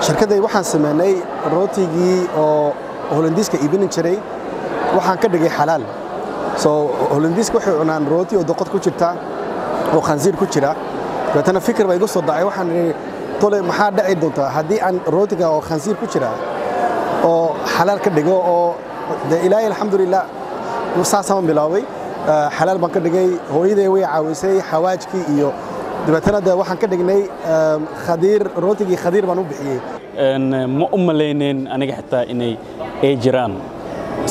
shirkadday waxaan sameynay rootigii oo Hollandiiska iibin jiray waxaan ka dhigay xalaal Hollandiiska waxay cunaan rooti oo doqod ku jirta oo khansiir ku jira dadana fikir bay igu soo dhacay waxaan tole maxaa dhici doonta haddii aan rootiga oo khansiir ku jira oo xalaal ka dhigo oo ilaahay alxamdulillah saasaan bilaabay xalaal baan ka dhigay hooyaday way caawisay xawaajkii iyo dibatana waxaan ka dhignay khadiir rootigii khadiir baan u bixiyay ma u maleyneen aniga xitaa inay ay jiraan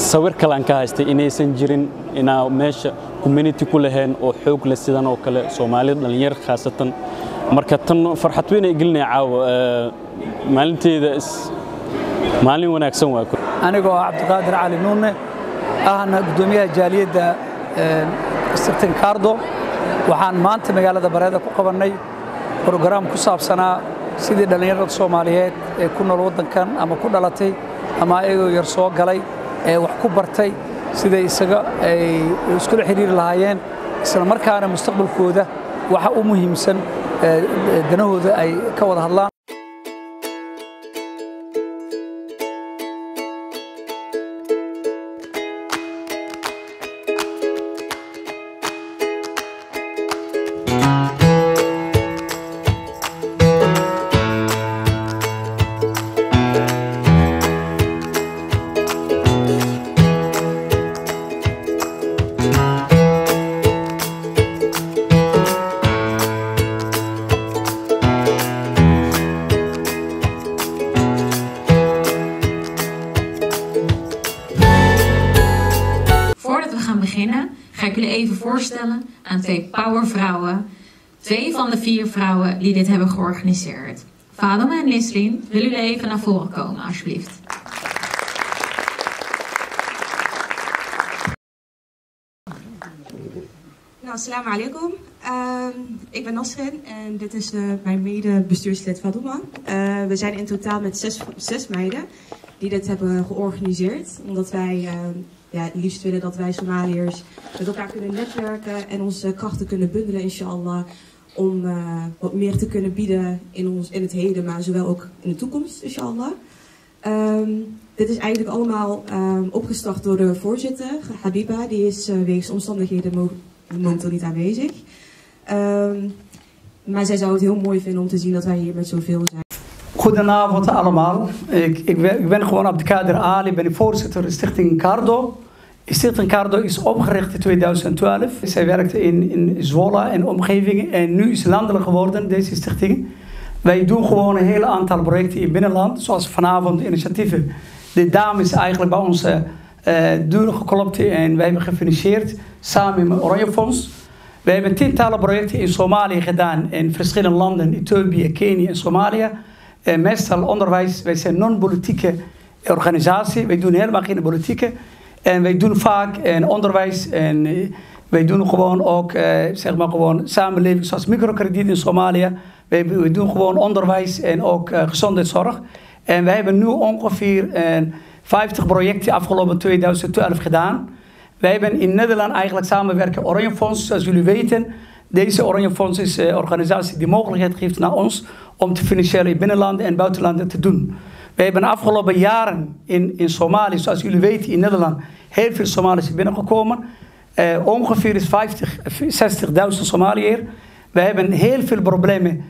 sawir kale aan ka haystay inaysan jirin inaa meesha community ku lahayn oo xoog leh sidan oo kale Soomaalida dhalinyar khaasatan marka tan farxad weyn ay gelinay caawa maalinteeda maalin wanaagsan waa anigoo Cabdiqaadir Cali Nuune ahna gudoomiyaha jaaliyadda Sirtin Kaardo waxaan maanta magaalada Bareeda ku qabanay program ku saabsanaa sidii dhalinyarada Soomaaliyeed ee ku nool wadankan ama ku dhalatay ama ayagoo yar soo galay ee wax ku bartay sida isaga ay isku xiriir lahaayeen isla markaana mustaqbalkooda waxa u muhiimsan danahooda ay ka wada hadlaan ga ik jullie even voorstellen aan 2 powervrouwen. 2 van de 4 vrouwen die dit hebben georganiseerd. Fadema en Nisrin, willen jullie even naar voren komen alsjeblieft. Nou, assalamu alaikum. Ik ben Nasrin en dit is mijn mede-bestuurslid Fadema. We zijn in totaal met 6 meiden die dit hebben georganiseerd. Omdat wij het liefst willen dat wij Somaliërs met elkaar kunnen netwerken en onze krachten kunnen bundelen, inshallah. Om wat meer te kunnen bieden in het heden, maar zowel ook in de toekomst, inshallah. Dit is eigenlijk allemaal opgestart door de voorzitter, Habiba. Die is wegens omstandigheden momenteel niet aanwezig. Maar zij zou het heel mooi vinden om te zien dat wij hier met zoveel zijn. Goedenavond allemaal. Ik ben gewoon Abdelkader Ali, ben de voorzitter van Stichting Kaardo. Stichting Kaardo is opgericht in 2012. Zij werkte in Zwolle en omgeving en nu is het landelijk geworden, deze stichting. Wij doen gewoon een hele aantal projecten in het binnenland, zoals vanavond initiatieven. De dame is eigenlijk bij ons deur geklopt en wij hebben gefinancierd samen met Oranje Fonds. We hebben tientallen projecten in Somalië gedaan, in verschillende landen, Ethiopië, Kenia en Somalië. Meestal onderwijs, wij zijn non-politieke organisatie, wij doen helemaal geen politieke. En wij doen vaak onderwijs en wij doen gewoon ook zeg maar gewoon samenleving zoals microkrediet in Somalië. Wij doen gewoon onderwijs en ook gezondheidszorg. En wij hebben nu ongeveer 50 projecten afgelopen 2012 gedaan. Wij hebben in Nederland eigenlijk samenwerken Oranje Fonds, zoals jullie weten. Deze Oranje Fonds is een organisatie die mogelijkheid geeft naar ons om te financieren in binnenlanden en buitenlanden te doen. Wij hebben de afgelopen jaren in Somalië, zoals jullie weten, in Nederland heel veel Somaliërs binnengekomen. Ongeveer 60.000 Somaliërs. We hebben heel veel problemen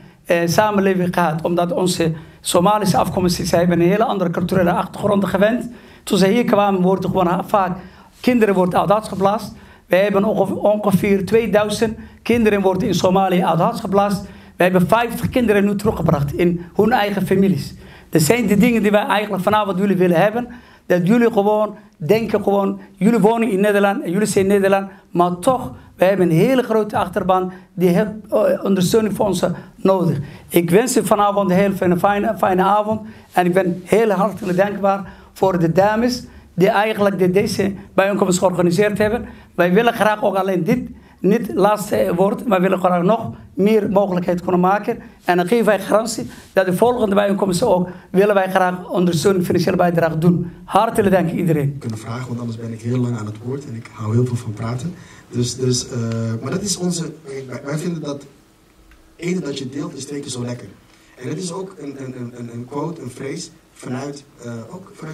samenleving gehad, omdat onze Somalische afkomst hebben een hele andere culturele achtergrond gewend. Toen ze hier kwamen, worden gewoon vaak kinderen worden uit huis geblazen. We hebben ongeveer 2000 kinderen worden in Somalië uit huis geblazen. We hebben 50 kinderen nu teruggebracht in hun eigen families. Dat zijn de dingen die wij eigenlijk vanavond jullie willen hebben. Dat jullie gewoon denken, jullie wonen in Nederland en jullie zijn Nederland. Maar toch, we hebben een hele grote achterban die heeft ondersteuning voor ons nodig. Ik wens je vanavond een heel fijne avond. En ik ben heel hartelijk dankbaar voor de dames die eigenlijk deze bijeenkomst georganiseerd hebben. Wij willen graag ook alleen dit niet laatste woord, maar willen graag nog meer mogelijkheid kunnen maken. En dan geven wij garantie dat de volgende bijeenkomsten ook willen wij graag ondersteuning financiële bijdrage doen. Hartelijk dank iedereen. Kunnen vragen, want anders ben ik heel lang aan het woord en ik hou heel veel van praten. Maar dat is onze. Wij vinden dat eten dat je deelt is 2 keer zo lekker. En het is ook een quote, een phrase vanuit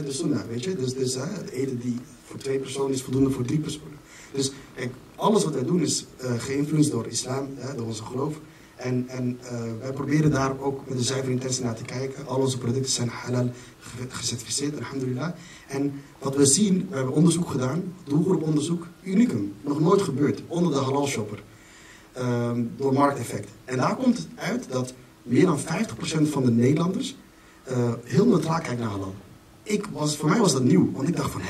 de sunnah, weet je. Dus het eten die voor 2 personen is voldoende voor 3 personen. Dus kijk, alles wat wij doen is geïnfluenced door islam, door onze geloof. En wij proberen daar ook met een zuivere intentie naar te kijken. Al onze producten zijn halal gecertificeerd, alhamdulillah. En wat we zien, we hebben onderzoek gedaan, doelgroeponderzoek, unicum, nog nooit gebeurd, onder de halal shopper. Door markteffect. En daar komt het uit dat meer dan 50% van de Nederlanders heel neutraal kijkt naar halal. Voor mij was dat nieuw, want ik dacht van,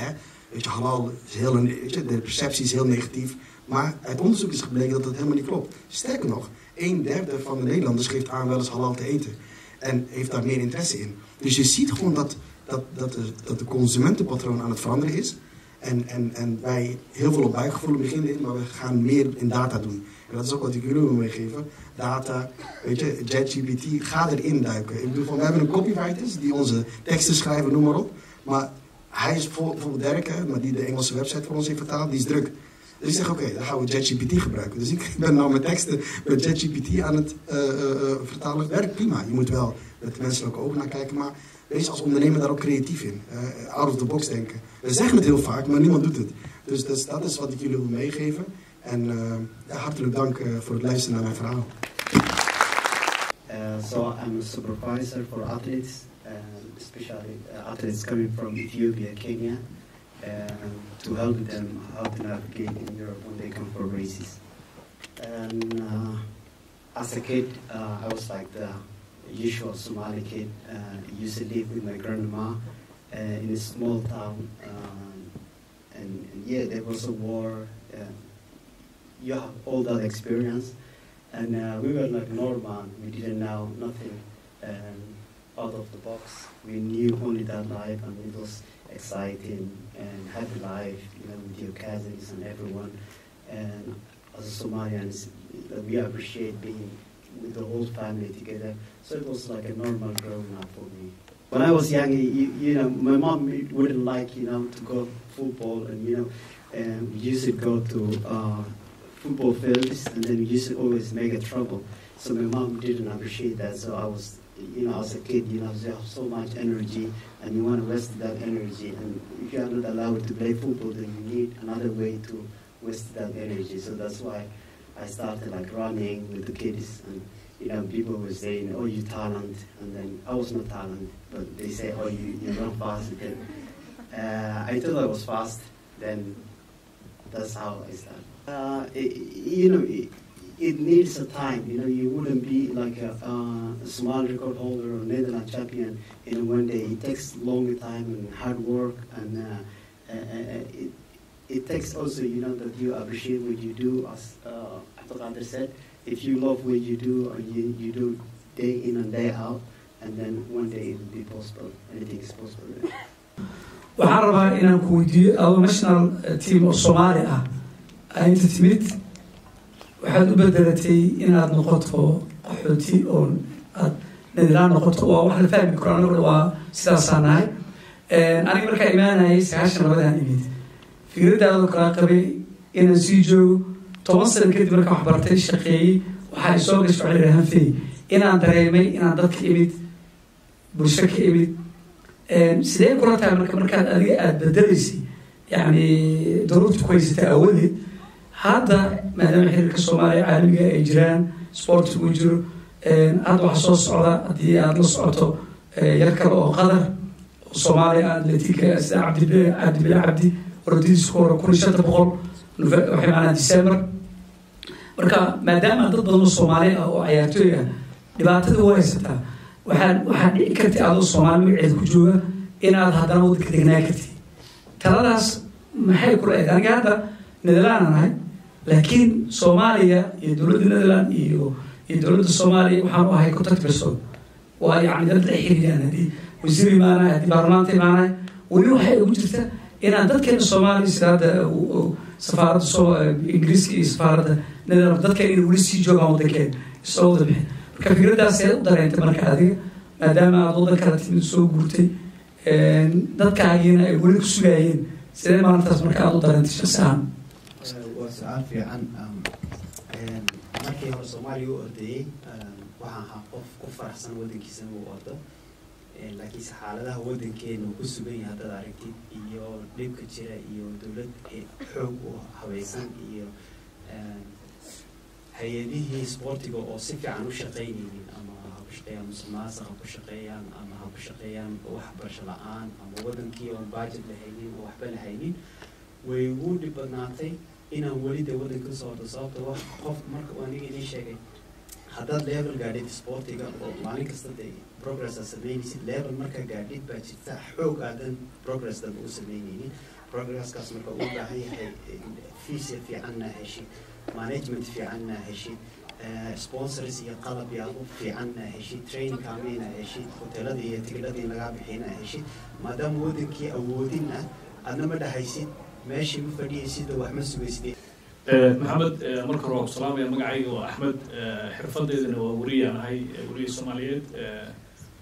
weet je, halal is de perceptie is heel negatief. Maar uit onderzoek is gebleken dat dat helemaal niet klopt. Sterker nog, 1/3 van de Nederlanders geeft aan wel eens halal te eten. En heeft daar meer interesse in. Dus je ziet gewoon dat de consumentenpatroon aan het veranderen is. En wij heel veel op buikgevoel beginnen in, maar we gaan meer in data doen. En dat is ook wat ik jullie wil meegeven. Data, weet je, ChatGPT, ga erin duiken. Ik bedoel, we hebben een copywriter die onze teksten schrijven, noem maar op. Maar hij is bijvoorbeeld Derek, maar die de Engelse website voor ons heeft vertaald, die is druk. Dus ik zeg, oké, dan gaan we ChatGPT gebruiken. Dus ik ben nou mijn teksten met ChatGPT aan het vertalen. Het werkt prima. Je moet wel met menselijke ogen naar kijken, maar wees als ondernemer daar ook creatief in. Out of the box denken. We zeggen het heel vaak, maar niemand doet het. Dus dat is wat ik jullie wil meegeven. En hartelijk dank voor het luisteren naar mijn verhaal. So I'm a supervisor for athletes, especially athletes coming from Ethiopia, Kenya, to help them how to navigate in Europe when they come for races. And as a kid, I was like the usual Somali kid. I used to live with my grandma in a small town, and yeah, there was a war. You have all that experience, and we were like normal. We didn't know nothing out of the box. We knew only that life, and it was exciting and happy life, you know, with your cousins and everyone. And as a Somalians, we appreciate being with the whole family together. So it was like a normal growing up for me. When I was young, you know, my mom wouldn't like, you know, to go football, and you know, we used to go to football fields, and then we used to always make a trouble. So my mom didn't appreciate that. So I was, you know, as a kid, you know, you have so much energy, and you want to waste that energy. And if you are not allowed to play football, then you need another way to waste that energy. So that's why I started like running with the kids, and you know, people were saying, "Oh, you talent," and then I was not talent, but they say, "Oh, you run fast." Then I thought I was fast. Then that's how I started. You know, it needs a time. You know, you wouldn't be like a small record holder or Netherlands champion in one day. It takes longer time and hard work, and it takes also, you know, that you appreciate what you do. As Abdul said, if you love what you do and you do day in and day out, and then one day it will be possible. Anything is possible. waxaan rabaa inaan ku weydiiyo adoo national team oo Soomaali ah inta timid waxaad u bedelatay inaad noqoto qaxooti oo aad Nederland noqoto waa wax la fahmi karo anigu waa sidaas aanahay aniga markaa imaanayay 92 imid fikradaada kala qabay inaan sii joogo 10 sano kadib markaa wax bartay shaqeeyay waxaa soo gashay rahanfay inaan dareemay inaan dadka imid bulsho ka imid sidee kula tahay markaad adiga aad bedelaysay yani duruufta ku haysata awadeed hadda maadaama xiriirka Soomaaliya caalamiga ay jiraan sports uu jiro hadda waxa soo socda haddii aad la socoto yar kale oo qadar oo Soomaaliya atletica cabdi ordiis ku hore 1700 waxay macnaa December marka maadaama dad badan oo Soomaali ah oo ciyaartooy ah dhibaatada u haysataa waxaan dhici kartay adoo Soomaali magaceed ku jooga inaad haddana waddanka degnaa kartid taladaas maxay kula eed aniga hadda Nederland ahay laakiin Soomaaliya iyo dowladda Nederland iyo dowladda Soomaaliya waxaan u ahay contact person waa yani dad la xiriiraan hadii wasiir imaanay hadii baarlamaanka imaanay weli waxay ugu jirtaa inaan dadkeena Soomaaliya sida safaaradda Ingiriiska iyo safaaradda Nederland dadkeena inay weli sii joogaan waddankeena isoo wada bixin marka fikradaas ay u dareentay marka adiga maadaama aad waddanka kala timid soo guurtay dadkaagiina ay weli ku sugayeen sidee maalintaas marka aad u dareentay shaqsiyan waa su'aal fiican markii hore Soomaaliya u ordayay waxaan ahaa qof ku faraxsan waddankiisana uu ordo laakiinse xaaladaha waddankeena uu ku sugan yahay haddaad aragtid iyo dhibka jira iyo dowlad xoog u habaysan iyo hay-adihii sportiga oo si fiican u shaqaynaynin ama ha ku shaqeeyaan musuqmaasuq ha ku shaqeeyaan ama ha ku shaqeeyaan waxbarasho la-aan ama waddankii oon budget lahaynin oo waxba lahaynin way ugu dhib badnaatay inaan weli dee waddanka kasoo ordo sababta wax qof marka aniga inii sheegay haddaad level gaadhid sportiga oo maalin kasta dee progress aad samaynaysid level markaa gaadhid baa jirta xoog aadan progress danba u samaynaynin progresskaas marka u baahan yahay fiisa fiicanna heshid management fiicanna heshid sponsors iyo qalab yaabo fiicanna heshid training kaameyna heshid hoteeladii iyo tigidhadii lagaa bixiyna heshid maadaama waddankii awoodinna adna ma dhahaysid meeshii ma fadhiyaysid oo wax ma sugaysid maxamed marka hore waa ku salaamaya magacayga waa axmed xirfadeedana waa wariyaan ahay wariye soomaaliyeed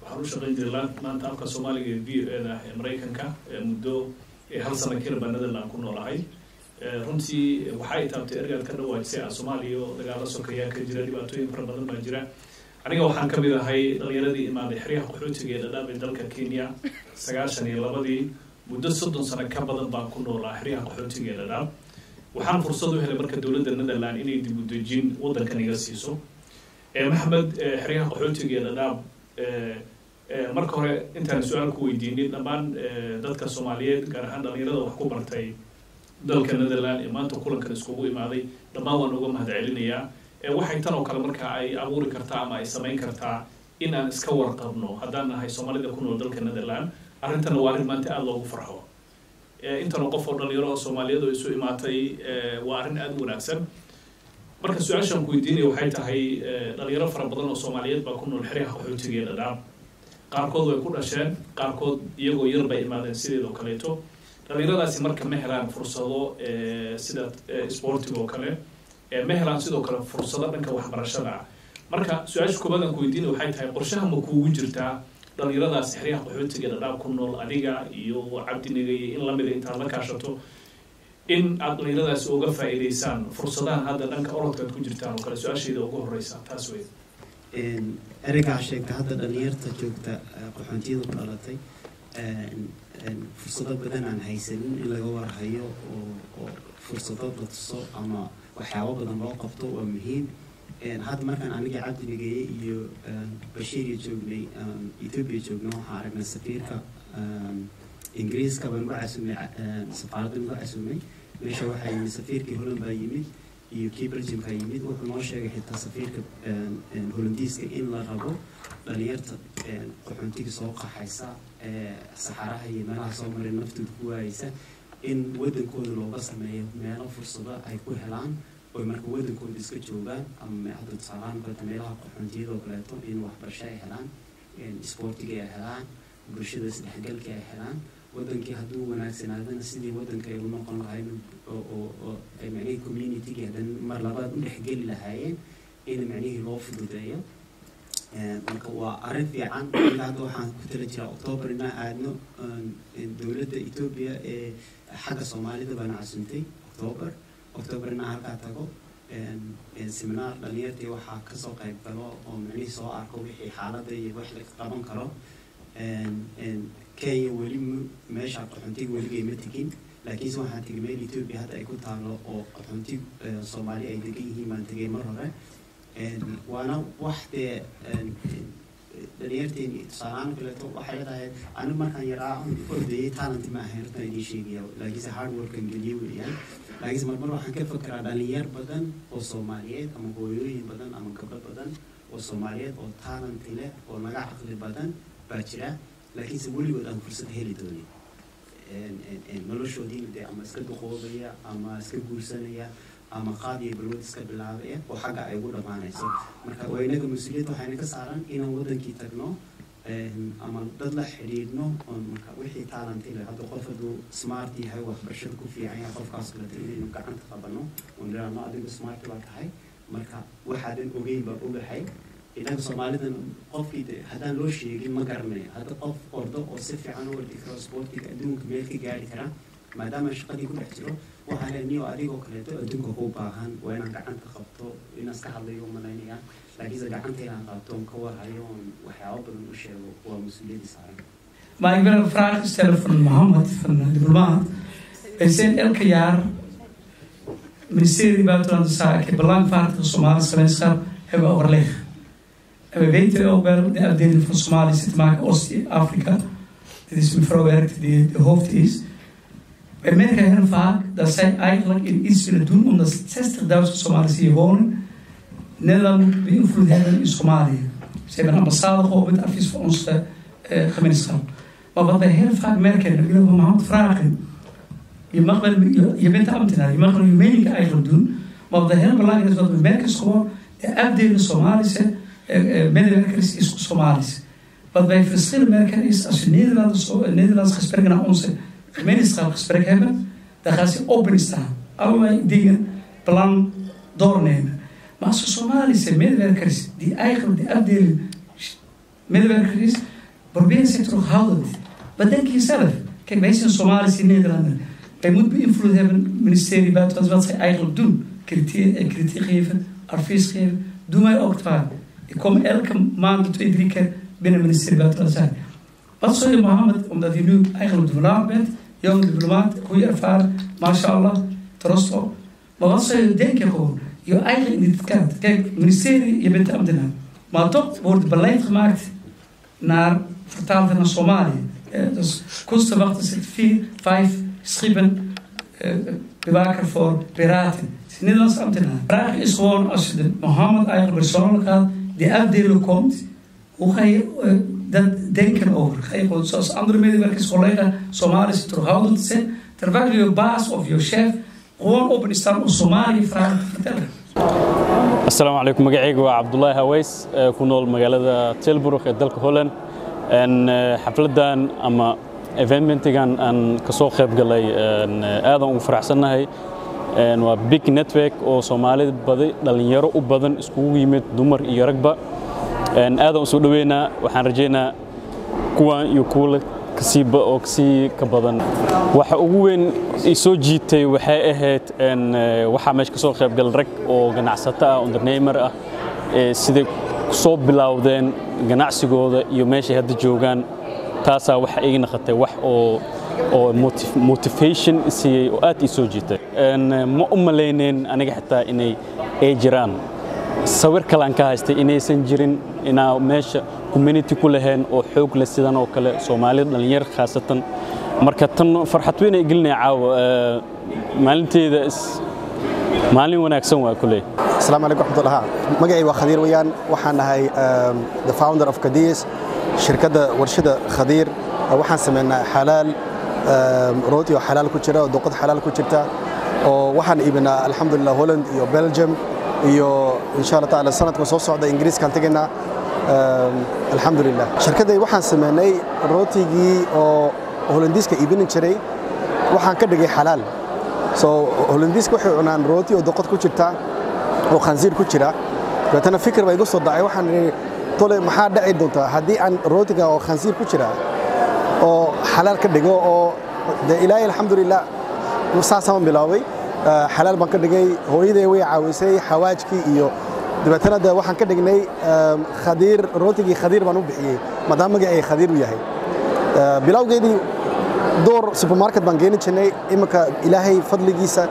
waxaan u shaqayn jiray maanta afka soomaaliga ee v o e da ee maraykanka muddo hal sano kira banadana aan ku noolahay runtii waxay taabtay ergaad ka dhawaajisay soomaaliya oo dagaalo sokeeyaa ka jira dhibaatooyin fara badan baa jira aniga waxaan ka mid ahay dhalinyaradii imaaday xeryaha qaxootiga ee dhadhaab ee dalka Kenya 92 muddo 30 sano ka badan baan ku noolaa xeryaha qaxootiga ee dhadhaab waxaan fursad u helay marka dawladda Netherland inay dib u dejin waddankan iga siiso maxamed xeryaha qaxootiga ee dhadhaab marka hore intaan su'aal ku weydiinay dhammaan dadka Soomaaliyeed gaar ahaan dhalinyarada wax ku bartay dalka Netherland ee maanta kulankan iskugu imaaday dhammaan waan uga mahadcelinayaa waxay tan oo kale marka ay abuuri kartaa ama ay samayn kartaa in aan iska warqabno haddaan nahay Soomaalida ku nool dalka Netherland arrintan waa arrin maanta aad loogu farxo intan qof oo dhalinyaro oo Soomaaliyeed oo isu imaatay waa arrin aad u wanaagsan marka su'aashan ku weydiinay waxay tahay dhalinyaro fara badan oo Soomaaliyeed baa ku nool xeryaha qaxootiga ee dhadhaab qaarkood way ku dhasheen qaarkood iyagoo yar bay imaadeen sideedoo kaleeto dhalinyaradaasi marka ma helaan fursado sida sportiga oo kale ma helaan sidoo kale fursado dhanka waxbarashada marka su'aasha koobaad aan ku weydiinay waxay tahay qorshaha ma kuugu jirtaa dhalinyaradaasi xeryaha qaxootiga ee dhadhaab ku nool adiga iyo cabdiniga iyo in lamida intaad la kaashato in aad dhalinyaradaasi uga faa'iidaysaan fursadahan hadda dhanka orodkaad ku jirtaan oo kale su-aashayda ugu horeysa taas wey ereygaa sheegta hadda dhalinyarta joogta qaxoontiyada ku dhalatay fursado badan aan haysanin in laga warhayo oo fursado la tuso ama waxyaabo badan loo qabto waa muhiim hadda markaan aniga cabdinigeeye iyo bashiiriya joognay Ethiopia joogna waxaan aragnay safiirka ingiriiska baan uga casumay safaaradda uga casumay meesha waxaa yimid safiirkii Holland baa yimid iyo kii Belgium ka yimid wuxuu noo sheegay xitaa safiirka Hollandiiska in la rabo dhalinyarta qaxoontiga soo qaxaysa saxaraha iyo meelaha soo maray naftooda ku waayeysa in waddankooda looga sameeyo meelo fursado ay ku helaan oo marka waddankooda iska joogaan ama hadda tusaalahaan kaleeto meelaha qaxoontiyada oo kaleeto in waxbarasho ay helaan sportiga ay helaan bulshada isdhexgalka ay helaan waddankii hadduu wanaagsanaadana sidii waddanka ay u noqon lahayn oo ay macnihii community-ga haddana mar labaad u dhexgeli lahaayeen in macnihii loo fududeeyo marka waa arrin fiican ilaa hadda waxaan ku tala jiraa October inaan aadno dowladda Ethiopia ee xagga Soomaalida baan casuntay October inaan halkaa tago seminar dhalinyartii waxaa kasoo qayb galo oo macnihii soo arko wixii xaaladda iyo wax la qaban karo Kenya weli meesha qaxoontiga weligay ma tegin laakiinse waxaan tegay meel Ethiopia hadda ay ku taalo oo qaxoontiga Soomaali ay degan yihiin baan tegay mar hore waana wax dee dhalinyarteeni tusaalahaan kaleeto waxay leedahay anigu markaan yaraa ordayay talent ma ahayn horta idiin sheegaya laakiinse hard workan geliye weeyaan laakiinse marmar waxaan ka fakeraa dhalinyar badan oo Soomaaliyeed ama hooyooyin badan ama gabdho badan oo Soomaaliyeed oo talent leh oo naga caqli badan baa jira laakiinse weligood aan fursad heli doonin noloshoodii dee ama iska duqoobaya ama iska guursanaya ama qaad iyo balwad iska bilaabaya oo xagga ay ugu dhammaanayso marka waa inaga mas-uuliyad waxayna ka saaran inaan waddankii tagno ama dad la xidhiidhno marka wixii talenti leh hadda qof hadduu smart yahay waxbarashada ku fiican yahay qofkaas kaleeto inaynu gacanta qabanno oo nidhaahno adigu smart baa tahay marka waxaadan ogeyn baa ogahay inaga Soomaalidan qofkii haddaan loo sheegin ma garanayo hadda qof ordo oo si fiican u ordi karo sportiga adduunka meel ka gaari kara maadaama shaqadii ku dhex jiro waxaan leenahay adigoo kaleeto adduunka ku baahan waa inaan gacanta qabto inaan iska hadlayo malaynaya laakiin gacanta inaan qabto ka warhayo waxyaabo badan u sheego waa mas'uuliyad saaran. Maar ik wil een vraag stellen van Mohammed, van de diplomaat. Wij zijn elke jaar, het ministerie Buitenlandse Zaken, belangvaardige Somalische gemeenschap, hebben we overleg. En we weten ook wel, de afdeling van Somalië zit te maken Oost-Afrika. Dit is mevrouw Werkt die de hoofd is. Wij merken heel vaak dat zij eigenlijk iets willen doen, omdat 60.000 Somaliërs hier wonen. Nederland moet beïnvloed hebben in Somalië. Ze hebben een ambassade geopend, advies voor onze gemeenschap. Maar wat wij heel vaak merken, en ik wil Mohammed vragen. Je bent de ambtenaar, je mag wel je mening eigenlijk doen. Maar wat heel belangrijk is, wat we merken is gewoon, de afdeling Somalische medewerkers is Somalisch. Wat wij verschillen merken is, als je Nederlandse gesprekken naar onze gemeenschapsgesprek hebben, dan gaan ze open staan. Allerlei dingen, belang doornemen. Maar als er Somalische medewerkers, die eigenlijk de afdeling medewerker is, proberen ze terughoudend. Wat denk je zelf? Kijk, wij zijn Somalische Nederlander. Wij moeten beïnvloed hebben, het ministerie Buitenlandse, wat zij eigenlijk doen. Kritiek geven, advies geven. Doe mij ook het waar. Ik kom elke maand 2-3 keer binnen het ministerie Buitenlandse Zaken. Wat zou je, Mohammed, omdat je nu eigenlijk diplomaat bent, jong diplomaat, goede ervaring, mashallah, trots op. Maar wat zou je denken gewoon? Je eigen identiteit. Kijk, het ministerie, je bent de ambtenaar. Maar toch wordt beleid gemaakt vertaald naar Somalië. Dus kostenwachten zit 4, 5 schepen bewaker voor piraten. Het is een Nederlandse ambtenaar. De vraag is gewoon, als je de Mohammed eigenlijk persoonlijk gaat, die afdeling komt, hoe ga je dat denken over? Ga je gewoon zoals andere medewerkers, collega's, Somaliërs terughoudend zijn, terwijl je baas of je chef gewoon open is staan om Somalië vragen te vertellen? Assalamu alaikum, magacaygu waa Cabdullaahi Haweys ku nool magaalada Tilburg ee dalka Holland en xafladan ama eventmentigan aan ka soo qayb galay aad aan u faraxsanahay en waa big network oo Soomaalida badan dhalinyaro u badan iskugu yimid dumar iyo ragba en aad aan soo dhaweynaa waxaan rajeynaa kuwan iyo kuwa kasiiba oo kasii ka badan waxa ugu weyn ay soo jiitay waxay ahayd en waxa meesha ka soo qayb gal rag oo ganacsato ah ondernemer ah sida soo bilowdeen ganacsigooda iyo meesha hadda joogan taasa waxa ay noqotay wax oo motivation si oo aad soo jiitay en ma u maleyneen aniga xitaa inay ay jiraan sawir kale aan ka haystay inaysan jirin inaa meesha community ku lahayn oo xoog leh sidan oo kale Soomaalida dhalinyar khaasatan marka tan farxad weyn ay gelinay caawa maalinteeda maalin wanaagsan waa kulay. Assalamu alaykum warahmatullahi magacay waa Khadiir wayaan waxaan nahay the founder of Kadis shirkadda warshada Khadiir waxaan sameynaa xalaal rooti oo xalaal ku jira oo doqod xalaal ku jirta oo waxaan iibinaa alxamdulillah Holland iyo Belgium iyo insha Allah taala sanadka soo socda Ingiriiska aan tagaynaa alxamdulillah shirkadday waxaan sameynay rootigii oo Hollandiiska iibin jiray waxaan ka dhigay xalaal so Hollandiiska waxay cunaan rooti oo doqod ku jirta oo khansiir ku jira batana fikir bay igu soo dhacay waxaan tole maxaa dhici doonta haddii aan rootiga oo khansiir ku jira oo xalaal ka dhigo oo ilaahay alxamdulillah saasaan bilaaway xalaal baan ka dhigay hooyaday way caawisay xawaajkii iyo dibatana waxaan ka dhignay Khadiir rootigii Khadiir baan u bixiyay maadaama magacay Khadiir u yahay bilawgeedii door supermarket baan geeni jirnay imika ilaahay fadligiisa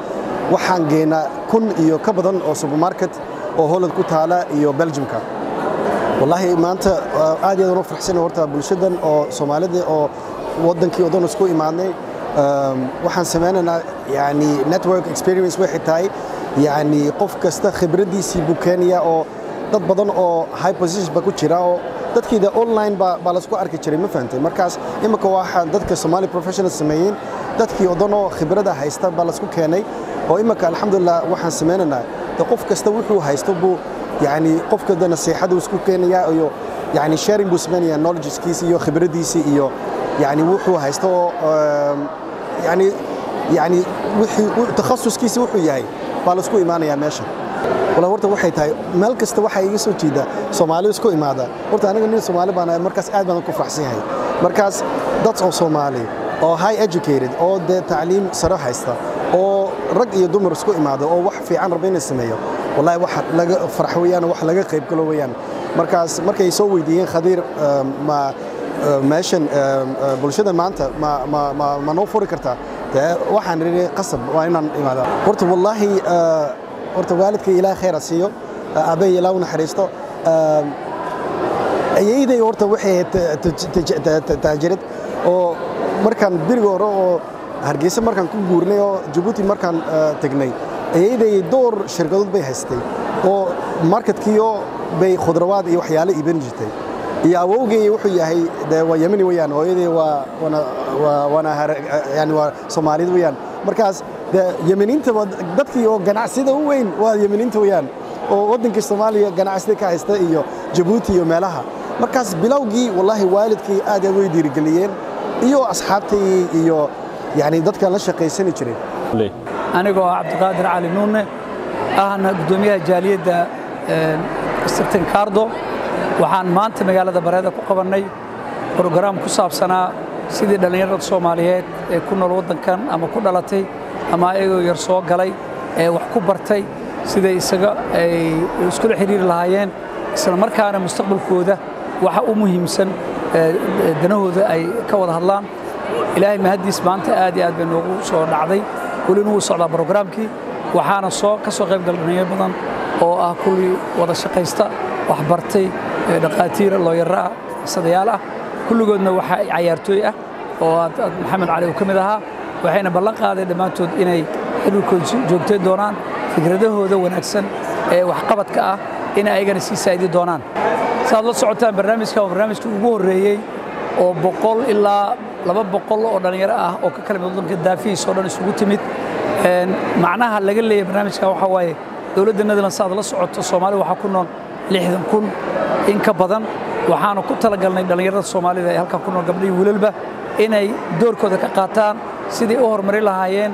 waxaan geenaa 1,000 iyo ka badan oo supermarket oo Holland ku taala iyo Belgiumka wallahi maanta aad iyo aad u faraxsanahay horta bulshadan oo Soomaalida oo wadankii oo dhan isku imaanay waxaan sameynaa yani network experience waxay tahay yani qof kasta khibradiisii buu keenaya oo dad badan oo high positions ba ku jira oo dadkii online ba la isku arki jiray ma fahantay markaas imika waxaan dadka Somali professionals sameeyeen dadkii oo dhan oo khibrada haysta ba la isku keenay oo imika alxamdulillah waxaan sameynaa qof kasta wuxuu haysto buu يعني قف كده نصيحة وسكوكينيا أيو يعني sharing بسمانيا knowledge كيسي يو خبرتيسي يو يعني وحو هايستو يعني وحي تخصص كيسي وحو ياهي بالسكو إيمانيا ماشي ولا ورته waxay tahay meel kasta waxa iga soo jeeda Soomaali isku imaada horta aniga nin Soomaali baan markaas aad baan ku faraxsanahay markaas dad oo Soomaali oo high educated oo dee tacliim sare haysta oo rag iyo dumar isku imaado oo wax fiican raba inay sameeyo wallahi wax laga farxo weeyaan wax laga qayb galo weeyaan markaas markay soo weydiiyeen Khadiir ma meeshan bulshada maanta ma noo furi kartaa waxaan ridhi qasab waa inaan imaado horta wallahi horta waalidkay ilaa khayr asiyo abay ilaa una xariisto ayayday horta waxay taajirad oo markaan biriga hore oo Hargeysa markaan ku guurnay oo Djibouti markaan tagnay ayayday door shirkadood bay haystay oo marketkiyo bay khudrawaad iyo waxyaalo iibin jirtay iyo awowgay wuxuu yahay waa Yemeni weeyaan hooyaday waa yani waa Soomaaliyeed weeyaan markaas Yemeniinta dadkii oo ganacsiyada u weyn waa Yemeniinta weeyaan oo wadanka Soomaaliya ganacsiyada ka haysta iyo Djibouti iyo meelaha markaas bilowgii wallahi waalidkii aad ay u dhiirigeliyeen iyo asxaabtii iyo يعني dadka la shaqaysan jiray anigoo Cabdiqaadir Cali Nuune ahna gudoomiyaha jaaliyada Sirtin Kaardo waxaan maanta magaalada Bareeda ku qabanay program ku saabsanaa sidii dhalinyarada Soomaaliyeed ee ku nool wadankan ama ku dhalatay ama ayagoo yar soo galay ee wax ku bartay sidii isaga ay isku xiriir lahaayeen isla markaana mustaqbalkooda waxa u muhiimsan danahooda ay ka wada hadlaan ilaahay mahadiis maanta aad iyo aad bay noogu soo dhacday kulina uu socdaa programkii waxaana ka soo qayb galnay badan oo ah kulli wada shaqaysta wax bartay dhaqaatiir looyara sadayaal ah kulligoodna waxa ay ciyaartooy ah oo Maxamed Cali uu kamid ahaa waxayna ballan qaaday dhamaantood inay xiriirkooda joogtay doonaan fikradahooda wanaagsan ee wax qabadka ah in ayagana sii saayidi doonaan saad la socotaan barnaamijka ugu horeeyay oo 100 ilaa 200 oo dhalinyaro ah oo ka kala mid waddanka daafiis oo dhan isugu timid macnaha laga leeyahay barnaamijka waxa waaye dawladda Netherlands saad la socoto Soomaaliya waxa ku nool 60,000 in ka badan waxaanu ku talagalnay dhalinyarada Soomaalida ee halka ku nool gabdhaha wiilalba inay doorkooda ka qaataan sidii u horumarin lahaayeen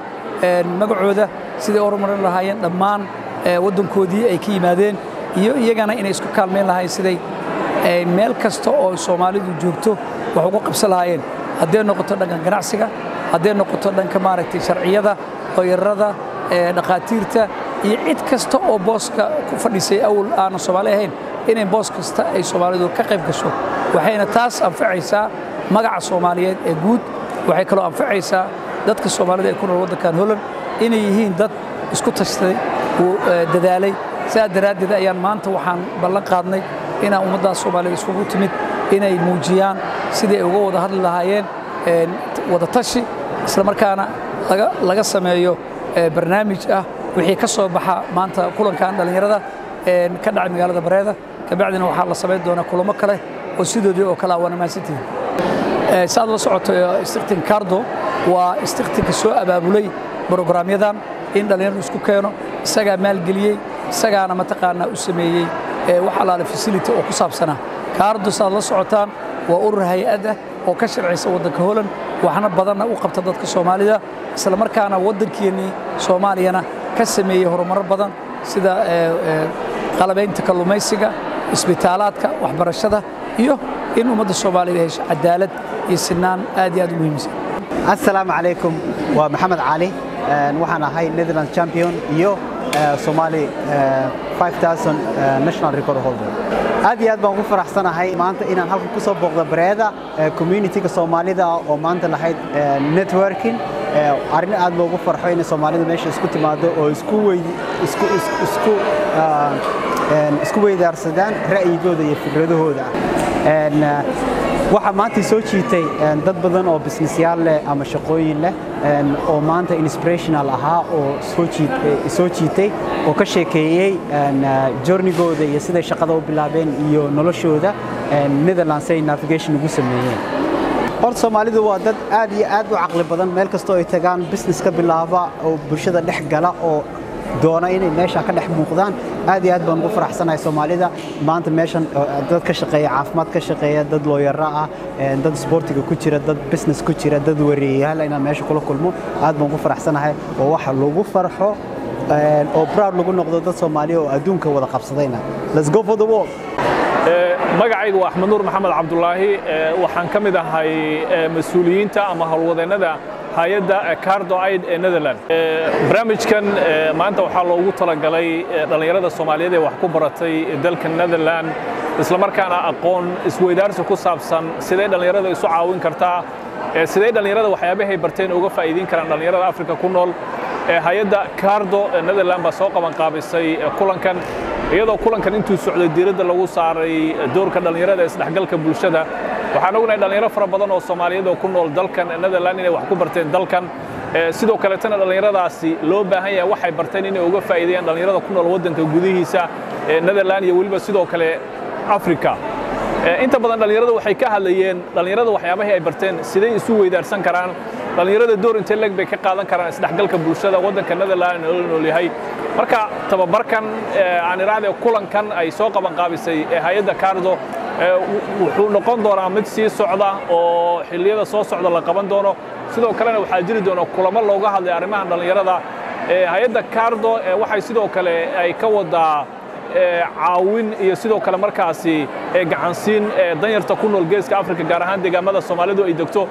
magacooda sidii u horumarin lahaayeen dhammaan waddankoodii ay ka yimaadeen iyo iyagana inay isku kaalmeyn lahaayeen sidii meel kasta oo Soomaalidu joogto wax uga qabsan lahaayeen haddii noqoto dhanka ganacsiga haddii noqoto dhanka maaragtay sharciyada hooyarada dhaqaatiirta iyo cid kasta oo booska ku fadhisay awl aan Soomaali ahayn inay boos kasta ay Soomaalidu ka qayb gasho waxayna taas anfacaysaa magaca Soomaaliyeed ee guud waxay kaloo anfacaysaa dadka Soomaalida ee ku nool waddankan Holland inay yihiin dad isku tashaday oo dadaalay sidaa daraaddeed ayaan maanta waxaan ballan qaadnay inaan ummadda Soomaaliyeed isugu timid inay muujiyaan sidii uga wada hadli lahaayeen wada tashi isla markaana laga sameeyo barnaamij ah wixii ka soo baxa maanta kulankan dhalinyarada ka dhacay magaalada Bareeda ka bacdina waxa la sameyn doonaa kulamo kale oo sidoodii oo kala wanaagsantii saad la socoto Sirtin Kaardo waa istirtinka soo abaabulay programyadan in dhalinyaradu isku keeno isaga maalgeliyay isagaana mataqaana u sameeyay wax alaale facility oo ku saabsana Kaardo saad la socotaan waa urur hay'ad ah oo ka sharciyay waddanka Holland waxna badan u qabta dadka Soomaalida isla markaana waddankeeni Soomaaliyana ka sameeyay horumar badan sida qalabaynta kalluumaysiga isbitaalaadka waxbarashada iyo in ummadda Soomaaliyeed ay hesho cadaalad iyo sinaan aad iyo aad u muhiimsan assalaamu calaykum waa Maxamed Cali waxaan ahay Netherlands champion iyo Somali 5000 national record holder aad iyo aad baan ugu faraxsanahay maanta inaan halka ku soo booqdo Bareeda community-ga Soomaalida oo maanta lahayd networking arrin aad loogu farxo in Soomaalida meesha isku timaado oo isku weydaarsadaan ra'yigooda iyo fikradahooda waxa maanta soo jiitay dad badan oo businessyaal leh ama shaqooyin leh oo maanta inspirational ahaa oo soo jiitay oo ka sheekeeyay journey-gooda iyo sida shaqada u bilaabeen iyo noloshooda Netherlands ay navigation ugu sameeyeen horta Soomaalidu waa dad aad iyo aad u caqli badan meel kasta oo ay tagaan business ka bilaaba oo bulshada dhex gala oo doona inay meesha ka dhex muuqdaan aad iyo aad baan ugu faraxsanahay Soomaalida maanta meeshan dad ka shaqeeya caafimaad ka shaqeeya dad looyara ah dad sportiga ku jira dad business ku jira dad wariyaal ina meesha kula kulmo aad baan ugu faraxsanahay oo waxa lagu farxo oo proud lagu noqdo dad Soomaali oo adduunka wada qabsadayna let's go for the world magacaygu waa Axmed Nuur Maxamed Cabdullaahi waxaan ka mid ahay mas'uuliyiinta ama howlwadeennada hay'adda Cardo Aid ee Netherlands. Barnaamijkan maanta waxaa loogu talagalay dhalinyarada Soomaaliyeed ee wax ku baratay dalka Netherlands isla markaana aqoon isweydaarsi ku saabsan sidee dhalinyarada isu caawin kartaa sidee dhalinyarada waxyaabahay barteen uga faa'iideyn karaan dhalinyarada Afrika ku nool. hay'adda Cardo Netherlands baa soo qaban qaabisay kulankan iyadoo kulankan intuu socday diiradda lagu saaray doorka dhalinyarada ee isdhexgalka bulshada. waxaan ognahay dhalinyaro fara badan oo Soomaaliyeed oo ku nool dalkan Netherlands inay wax ku barteen dalkan sidoo kale tan dhalinyaradaasi loo baahan yahay waxay barteen inay uga faa'iideeyaan dhalinyarada ku nool wadanka gudihiisa Netherlands iyo waliba sidoo kale Afrika. inta badan dhalinyarada waxay ka hadlayeen dhalinyarada waxyaabaha ay barteen sidee isu weydaarsan karaan dhalinyarada door intee leg bay ka qaadan karaan isdhexgalka bulshada wadanka Netherlands oo nool yahay. marka tababarkan aan iraahdo kulankan ay soo qaban qaabisay hay'adda Cardo wuxuu noqon doonaa mid sii socda oo xilliyada soo socda la qaban doono sidoo kalena waxaa jiri doona kulamo looga hadlay arrimaha dhalinyarada hay'adda Cardo waxay sidoo kale ay ka wadaa caawin iyo sidoo kale markaasi gacansiin danyarta ku nool geeska Afrika gaar ahaan deegaamada Soomaalidu ay degto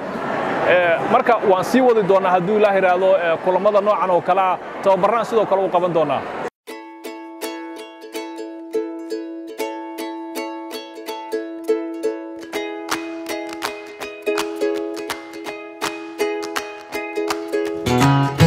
marka waan sii wadi doonaa haddii Ilaahay raado kulamada noocan oo kala tababaraan sidoo kale u qaban doonaa. Thank you.